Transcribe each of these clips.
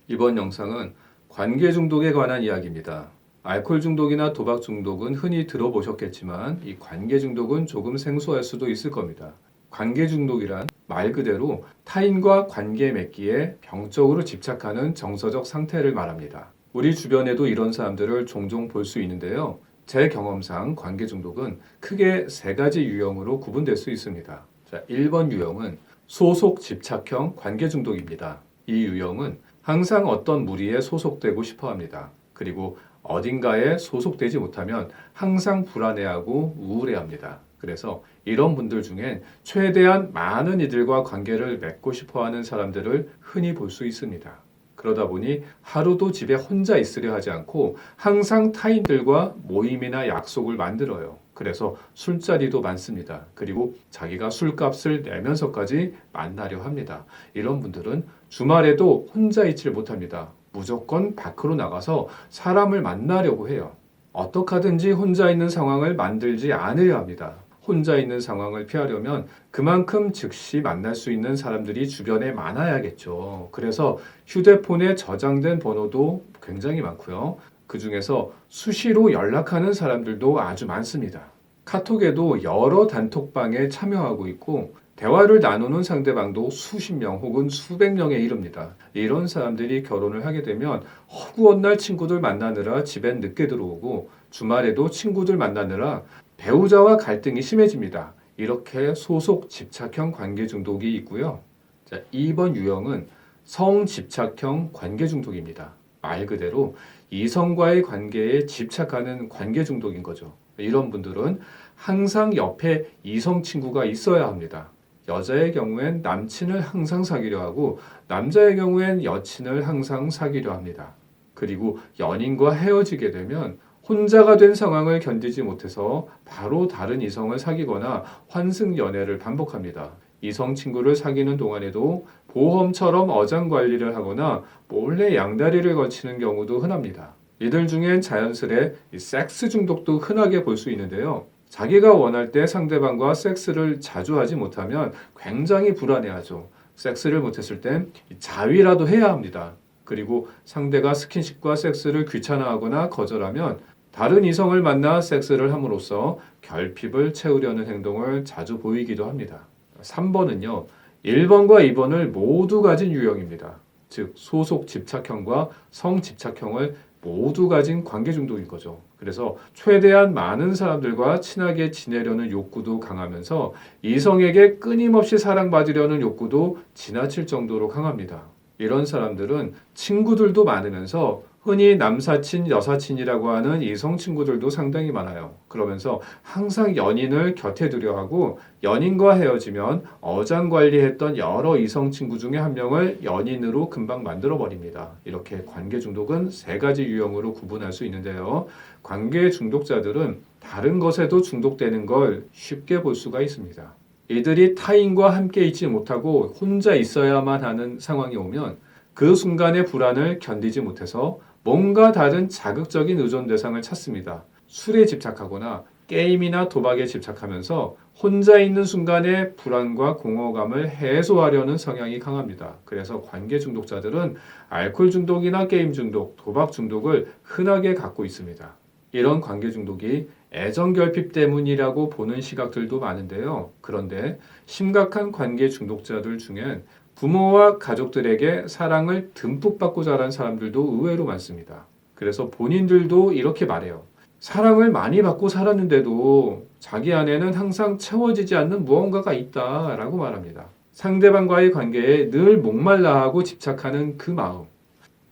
이번 영상은 관계 중독에 관한 이야기입니다. 알코올 중독이나 도박 중독은 흔히 들어보셨겠지만 이 관계 중독은 조금 생소할 수도 있을 겁니다. 관계 중독이란 말 그대로 타인과 관계 맺기에 병적으로 집착하는 정서적 상태를 말합니다. 우리 주변에도 이런 사람들을 종종 볼 수 있는데요. 제 경험상 관계 중독은 크게 세 가지 유형으로 구분될 수 있습니다. 자, 1번 유형은 소속 집착형 관계 중독입니다. 이 유형은 항상 어떤 무리에 소속되고 싶어 합니다. 그리고 어딘가에 소속되지 못하면 항상 불안해하고 우울해합니다. 그래서 이런 분들 중엔 최대한 많은 이들과 관계를 맺고 싶어 하는 사람들을 흔히 볼 수 있습니다. 그러다 보니 하루도 집에 혼자 있으려 하지 않고 항상 타인들과 모임이나 약속을 만들어요. 그래서 술자리도 많습니다. 그리고 자기가 술값을 내면서까지 만나려 합니다. 이런 분들은 주말에도 혼자 있질 못합니다. 무조건 밖으로 나가서 사람을 만나려고 해요. 어떻게 하든지 혼자 있는 상황을 만들지 않으려 합니다. 혼자 있는 상황을 피하려면 그만큼 즉시 만날 수 있는 사람들이 주변에 많아야겠죠. 그래서 휴대폰에 저장된 번호도 굉장히 많고요. 그 중에서 수시로 연락하는 사람들도 아주 많습니다. 카톡에도 여러 단톡방에 참여하고 있고 대화를 나누는 상대방도 수십 명 혹은 수백 명에 이릅니다. 이런 사람들이 결혼을 하게 되면 허구한 날 친구들 만나느라 집엔 늦게 들어오고 주말에도 친구들 만나느라 배우자와 갈등이 심해집니다. 이렇게 소속 집착형 관계 중독이 있고요. 자, 2번 유형은 성집착형 관계 중독입니다. 말 그대로 이성과의 관계에 집착하는 관계 중독인 거죠. 이런 분들은 항상 옆에 이성 친구가 있어야 합니다. 여자의 경우엔 남친을 항상 사귀려 하고 남자의 경우엔 여친을 항상 사귀려 합니다. 그리고 연인과 헤어지게 되면 혼자가 된 상황을 견디지 못해서 바로 다른 이성을 사귀거나 환승 연애를 반복합니다. 이성 친구를 사귀는 동안에도 보험처럼 어장 관리를 하거나 몰래 양다리를 걸치는 경우도 흔합니다. 이들 중엔 자연스레 섹스 중독도 흔하게 볼 수 있는데요. 자기가 원할 때 상대방과 섹스를 자주 하지 못하면 굉장히 불안해하죠. 섹스를 못했을 땐 자위라도 해야 합니다. 그리고 상대가 스킨십과 섹스를 귀찮아하거나 거절하면 다른 이성을 만나 섹스를 함으로써 결핍을 채우려는 행동을 자주 보이기도 합니다. 3번은요. 1번과 2번을 모두 가진 유형입니다. 즉 소속 집착형과 성집착형을 모두 가진 관계 중독인 거죠. 그래서 최대한 많은 사람들과 친하게 지내려는 욕구도 강하면서 이성에게 끊임없이 사랑받으려는 욕구도 지나칠 정도로 강합니다. 이런 사람들은 친구들도 많으면서 흔히 남사친, 여사친이라고 하는 이성 친구들도 상당히 많아요. 그러면서 항상 연인을 곁에 두려 하고 연인과 헤어지면 어장관리했던 여러 이성 친구 중에 한 명을 연인으로 금방 만들어 버립니다. 이렇게 관계 중독은 세 가지 유형으로 구분할 수 있는데요. 관계 중독자들은 다른 것에도 중독되는 걸 쉽게 볼 수가 있습니다. 이들이 타인과 함께 있지 못하고 혼자 있어야만 하는 상황이 오면 그 순간의 불안을 견디지 못해서 뭔가 다른 자극적인 의존 대상을 찾습니다. 술에 집착하거나 게임이나 도박에 집착하면서 혼자 있는 순간의 불안과 공허감을 해소하려는 성향이 강합니다. 그래서 관계 중독자들은 알코올 중독이나 게임 중독, 도박 중독을 흔하게 갖고 있습니다. 이런 관계 중독이 애정 결핍 때문이라고 보는 시각들도 많은데요. 그런데 심각한 관계 중독자들 중엔 부모와 가족들에게 사랑을 듬뿍 받고 자란 사람들도 의외로 많습니다. 그래서 본인들도 이렇게 말해요. 사랑을 많이 받고 살았는데도 자기 안에는 항상 채워지지 않는 무언가가 있다라고 말합니다. 상대방과의 관계에 늘 목말라하고 집착하는 그 마음.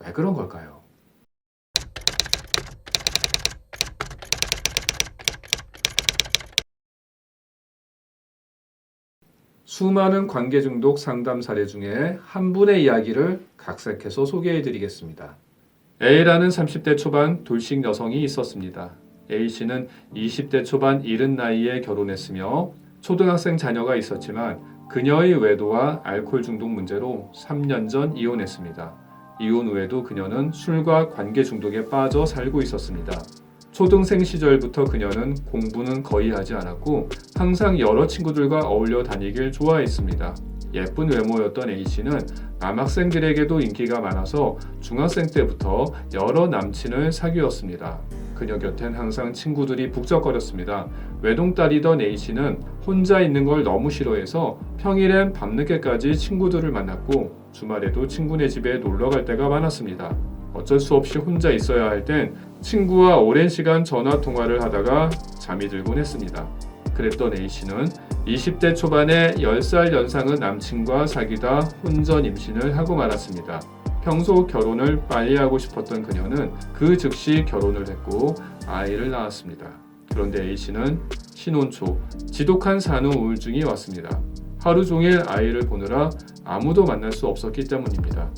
왜 그런 걸까요? 수많은 관계 중독 상담 사례 중에 한 분의 이야기를 각색해서 소개해 드리겠습니다. A라는 30대 초반 돌싱 여성이 있었습니다. A씨는 20대 초반 이른 나이에 결혼했으며 초등학생 자녀가 있었지만 그녀의 외도와 알코올 중독 문제로 3년 전 이혼했습니다. 이혼 후에도 그녀는 술과 관계 중독에 빠져 살고 있었습니다. 초등생 시절부터 그녀는 공부는 거의 하지 않았고 항상 여러 친구들과 어울려 다니길 좋아했습니다. 예쁜 외모였던 A씨는 남학생들에게도 인기가 많아서 중학생 때부터 여러 남친을 사귀었습니다. 그녀 곁엔 항상 친구들이 북적거렸습니다. 외동딸이던 A씨는 혼자 있는 걸 너무 싫어해서 평일엔 밤늦게까지 친구들을 만났고 주말에도 친구네 집에 놀러 갈 때가 많았습니다. 어쩔 수 없이 혼자 있어야 할 땐 친구와 오랜 시간 전화 통화를 하다가 잠이 들곤 했습니다. 그랬던 A씨는 20대 초반에 10살 연상의 남친과 사귀다 혼전 임신을 하고 말았습니다. 평소 결혼을 빨리 하고 싶었던 그녀는 그 즉시 결혼을 했고 아이를 낳았습니다. 그런데 A씨는 신혼 초 지독한 산후 우울증이 왔습니다. 하루 종일 아이를 보느라 아무도 만날 수 없었기 때문입니다.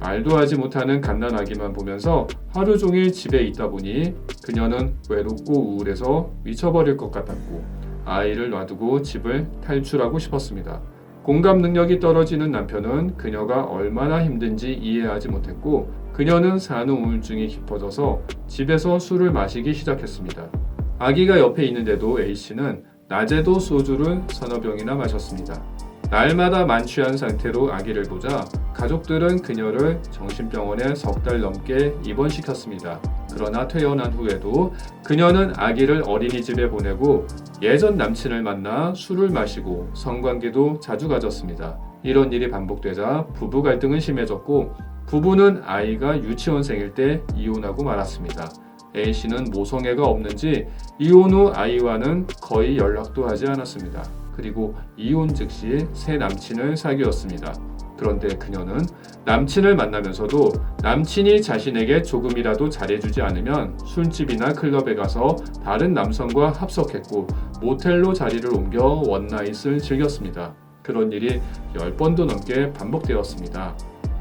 말도 하지 못하는 갓난아기만 보면서 하루 종일 집에 있다 보니 그녀는 외롭고 우울해서 미쳐버릴 것 같았고 아이를 놔두고 집을 탈출하고 싶었습니다. 공감 능력이 떨어지는 남편은 그녀가 얼마나 힘든지 이해하지 못했고 그녀는 산후 우울증이 깊어져서 집에서 술을 마시기 시작했습니다. 아기가 옆에 있는데도 A씨는 낮에도 소주를 서너 병이나 마셨습니다. 날마다 만취한 상태로 아기를 보자 가족들은 그녀를 정신병원에 석 달 넘게 입원시켰습니다. 그러나 퇴원한 후에도 그녀는 아기를 어린이집에 보내고 예전 남친을 만나 술을 마시고 성관계도 자주 가졌습니다. 이런 일이 반복되자 부부 갈등은 심해졌고 부부는 아이가 유치원생일 때 이혼하고 말았습니다. A씨는 모성애가 없는지 이혼 후 아이와는 거의 연락도 하지 않았습니다. 그리고 이혼 즉시 새 남친을 사귀었습니다. 그런데 그녀는 남친을 만나면서도 남친이 자신에게 조금이라도 잘해주지 않으면 술집이나 클럽에 가서 다른 남성과 합석했고 모텔로 자리를 옮겨 원나잇을 즐겼습니다. 그런 일이 10번도 넘게 반복되었습니다.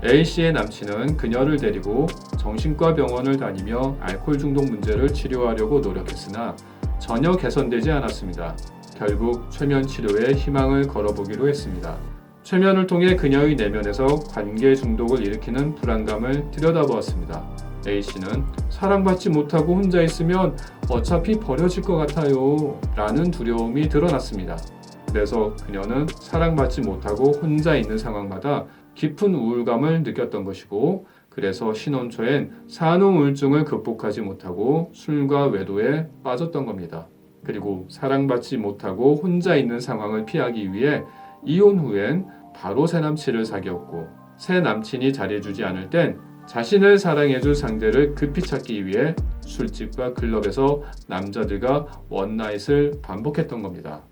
A씨의 남친은 그녀를 데리고 정신과 병원을 다니며 알코올 중독 문제를 치료하려고 노력했으나 전혀 개선되지 않았습니다. 결국 최면 치료에 희망을 걸어보기로 했습니다. 최면을 통해 그녀의 내면에서 관계 중독을 일으키는 불안감을 들여다보았습니다. A씨는 사랑받지 못하고 혼자 있으면 어차피 버려질 것 같아요 라는 두려움이 드러났습니다. 그래서 그녀는 사랑받지 못하고 혼자 있는 상황마다 깊은 우울감을 느꼈던 것이고 그래서 신혼 초엔 산후 우울증을 극복하지 못하고 술과 외도에 빠졌던 겁니다. 그리고 사랑받지 못하고 혼자 있는 상황을 피하기 위해 이혼 후엔 바로 새 남친을 사귀었고 새 남친이 잘해주지 않을 땐 자신을 사랑해줄 상대를 급히 찾기 위해 술집과 클럽에서 남자들과 원나잇을 반복했던 겁니다.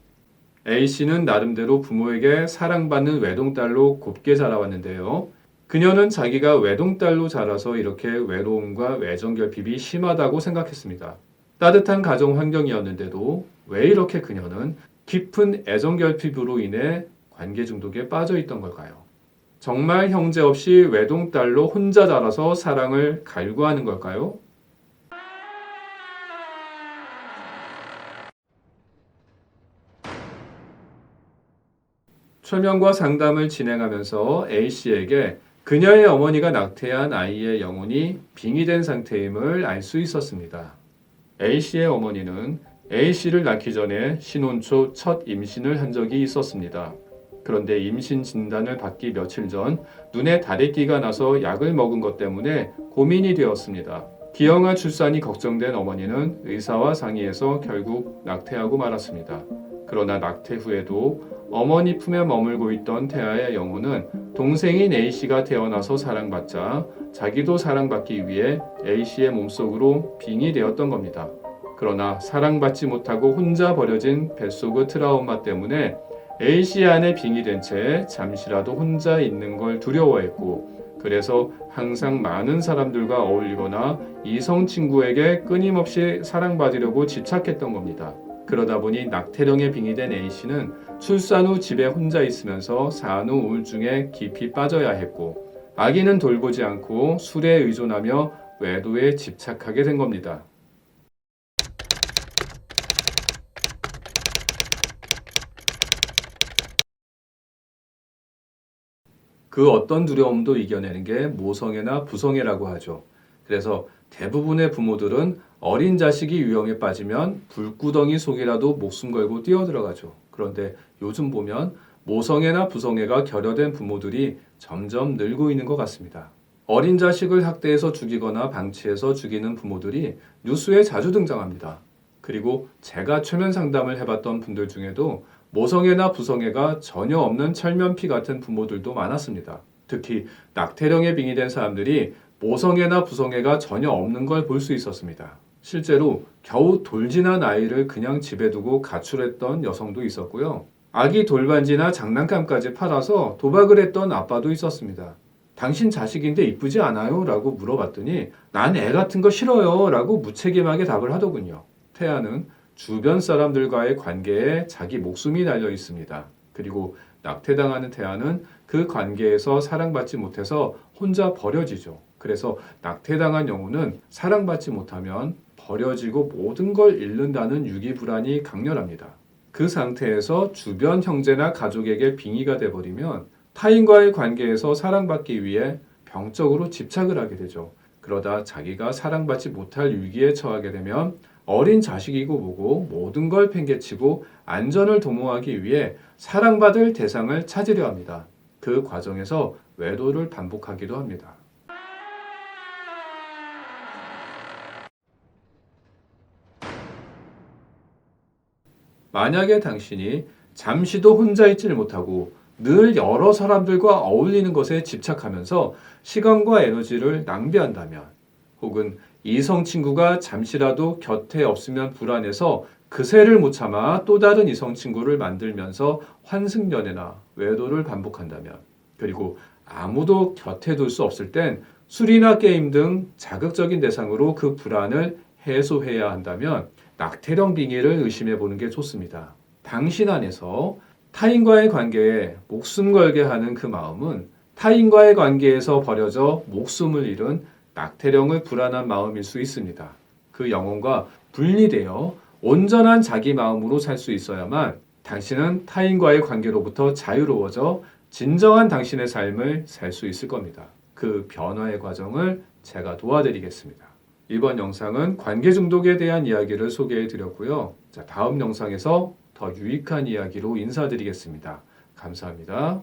A씨는 나름대로 부모에게 사랑받는 외동딸로 곱게 자라왔는데요. 그녀는 자기가 외동딸로 자라서 이렇게 외로움과 애정결핍이 심하다고 생각했습니다. 따뜻한 가정 환경이었는데도 왜 이렇게 그녀는 깊은 애정결핍으로 인해 관계 중독에 빠져 있던 걸까요? 정말 형제 없이 외동딸로 혼자 자라서 사랑을 갈구하는 걸까요? 최면과 상담을 진행하면서 A씨에게 그녀의 어머니가 낙태한 아이의 영혼이 빙의된 상태임을 알 수 있었습니다. A씨의 어머니는 A씨를 낳기 전에 신혼 초 첫 임신을 한 적이 있었습니다. 그런데 임신 진단을 받기 며칠 전 눈에 다래끼가 나서 약을 먹은 것 때문에 고민이 되었습니다. 기형아 출산이 걱정된 어머니는 의사와 상의해서 결국 낙태하고 말았습니다. 그러나 낙태 후에도 어머니 품에 머물고 있던 태아의 영혼은 동생인 A씨가 태어나서 사랑받자 자기도 사랑받기 위해 A씨의 몸속으로 빙의되었던 겁니다. 그러나 사랑받지 못하고 혼자 버려진 뱃속의 트라우마 때문에 A씨 안에 빙의된 채 잠시라도 혼자 있는 걸 두려워했고 그래서 항상 많은 사람들과 어울리거나 이성 친구에게 끊임없이 사랑받으려고 집착했던 겁니다. 그러다 보니 낙태령에 빙의된 A씨는 출산 후 집에 혼자 있으면서 산후 우울증에 깊이 빠져야 했고 아기는 돌보지 않고 술에 의존하며 외도에 집착하게 된 겁니다. 그 어떤 두려움도 이겨내는 게 모성애나 부성애라고 하죠. 그래서 대부분의 부모들은 어린 자식이 위험에 빠지면 불구덩이 속이라도 목숨 걸고 뛰어들어가죠. 그런데 요즘 보면 모성애나 부성애가 결여된 부모들이 점점 늘고 있는 것 같습니다. 어린 자식을 학대해서 죽이거나 방치해서 죽이는 부모들이 뉴스에 자주 등장합니다. 그리고 제가 최면 상담을 해봤던 분들 중에도 모성애나 부성애가 전혀 없는 철면피 같은 부모들도 많았습니다. 특히 낙태령에 빙의된 사람들이 모성애나 부성애가 전혀 없는 걸 볼 수 있었습니다. 실제로 겨우 돌진한 아이를 그냥 집에 두고 가출했던 여성도 있었고요. 아기 돌반지나 장난감까지 팔아서 도박을 했던 아빠도 있었습니다. 당신 자식인데 이쁘지 않아요? 라고 물어봤더니 난 애 같은 거 싫어요 라고 무책임하게 답을 하더군요. 태아는 주변 사람들과의 관계에 자기 목숨이 달려 있습니다. 그리고 낙태당하는 태아는 그 관계에서 사랑받지 못해서 혼자 버려지죠. 그래서 낙태당한 영혼은 사랑받지 못하면 버려지고 모든 걸 잃는다는 유기불안이 강렬합니다. 그 상태에서 주변 형제나 가족에게 빙의가 돼버리면 타인과의 관계에서 사랑받기 위해 병적으로 집착을 하게 되죠. 그러다 자기가 사랑받지 못할 위기에 처하게 되면 어린 자식이고 뭐고 모든 걸 팽개치고 안전을 도모하기 위해 사랑받을 대상을 찾으려 합니다. 그 과정에서 외도를 반복하기도 합니다. 만약에 당신이 잠시도 혼자 있질 못하고 늘 여러 사람들과 어울리는 것에 집착하면서 시간과 에너지를 낭비한다면, 혹은 이성 친구가 잠시라도 곁에 없으면 불안해서 그새를 못 참아 또 다른 이성 친구를 만들면서 환승연애나 외도를 반복한다면, 그리고 아무도 곁에 둘 수 없을 땐 술이나 게임 등 자극적인 대상으로 그 불안을 해소해야 한다면 낙태령 빙의를 의심해 보는 게 좋습니다. 당신 안에서 타인과의 관계에 목숨 걸게 하는 그 마음은 타인과의 관계에서 버려져 목숨을 잃은 낙태령을 불안한 마음일 수 있습니다. 그 영혼과 분리되어 온전한 자기 마음으로 살 수 있어야만 당신은 타인과의 관계로부터 자유로워져 진정한 당신의 삶을 살 수 있을 겁니다. 그 변화의 과정을 제가 도와드리겠습니다. 이번 영상은 관계 중독에 대한 이야기를 소개해 드렸고요. 다음 영상에서 더 유익한 이야기로 인사드리겠습니다. 감사합니다.